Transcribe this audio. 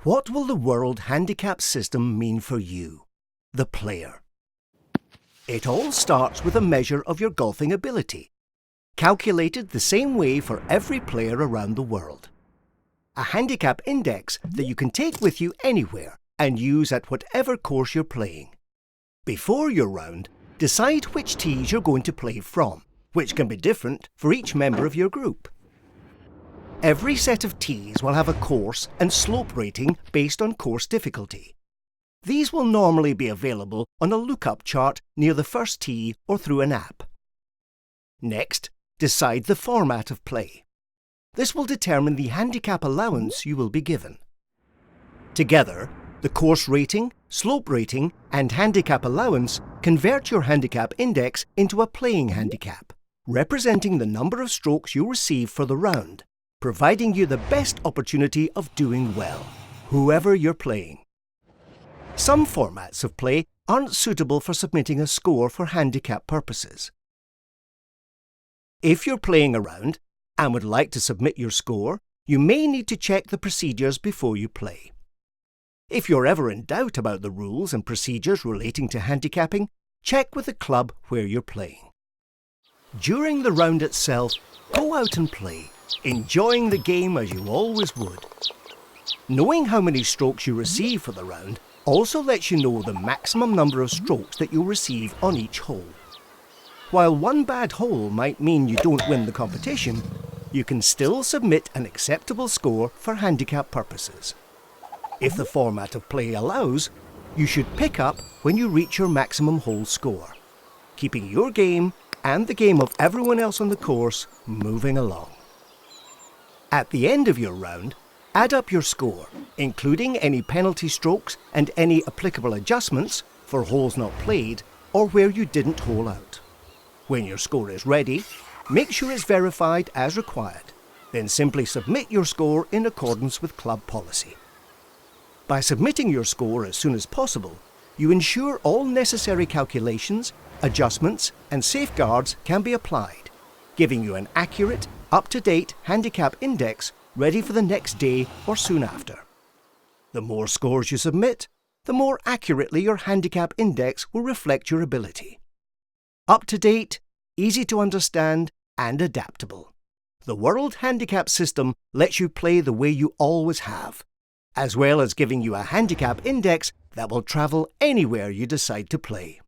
What will the World Handicap System mean for you, the player? It all starts with a measure of your golfing ability, calculated the same way for every player around the world. A handicap index that you can take with you anywhere and use at whatever course you're playing. Before your round, decide which tees you're going to play from, which can be different for each member of your group. Every set of tees will have a course and slope rating based on course difficulty. These will normally be available on a lookup chart near the first tee or through an app. Next, decide the format of play. This will determine the handicap allowance you will be given. Together, the course rating, slope rating and handicap allowance convert your handicap index into a playing handicap, representing the number of strokes you receive for the round, providing you the best opportunity of doing well, whoever you're playing. Some formats of play aren't suitable for submitting a score for handicap purposes. If you're playing a round and would like to submit your score, you may need to check the procedures before you play. If you're ever in doubt about the rules and procedures relating to handicapping, check with the club where you're playing. During the round itself, go out and play, enjoying the game as you always would. Knowing how many strokes you receive for the round also lets you know the maximum number of strokes that you'll receive on each hole. While one bad hole might mean you don't win the competition, you can still submit an acceptable score for handicap purposes. If the format of play allows, you should pick up when you reach your maximum hole score, keeping your game and the game of everyone else on the course moving along. At the end of your round, add up your score, including any penalty strokes and any applicable adjustments for holes not played or where you didn't hole out. When your score is ready, make sure it's verified as required, then simply submit your score in accordance with club policy. By submitting your score as soon as possible, you ensure all necessary calculations, adjustments and safeguards can be applied, giving you an accurate, up-to-date handicap index ready for the next day or soon after. The more scores you submit, the more accurately your handicap index will reflect your ability. Up-to-date, easy to understand and adaptable. The World Handicap System lets you play the way you always have, as well as giving you a handicap index that will travel anywhere you decide to play.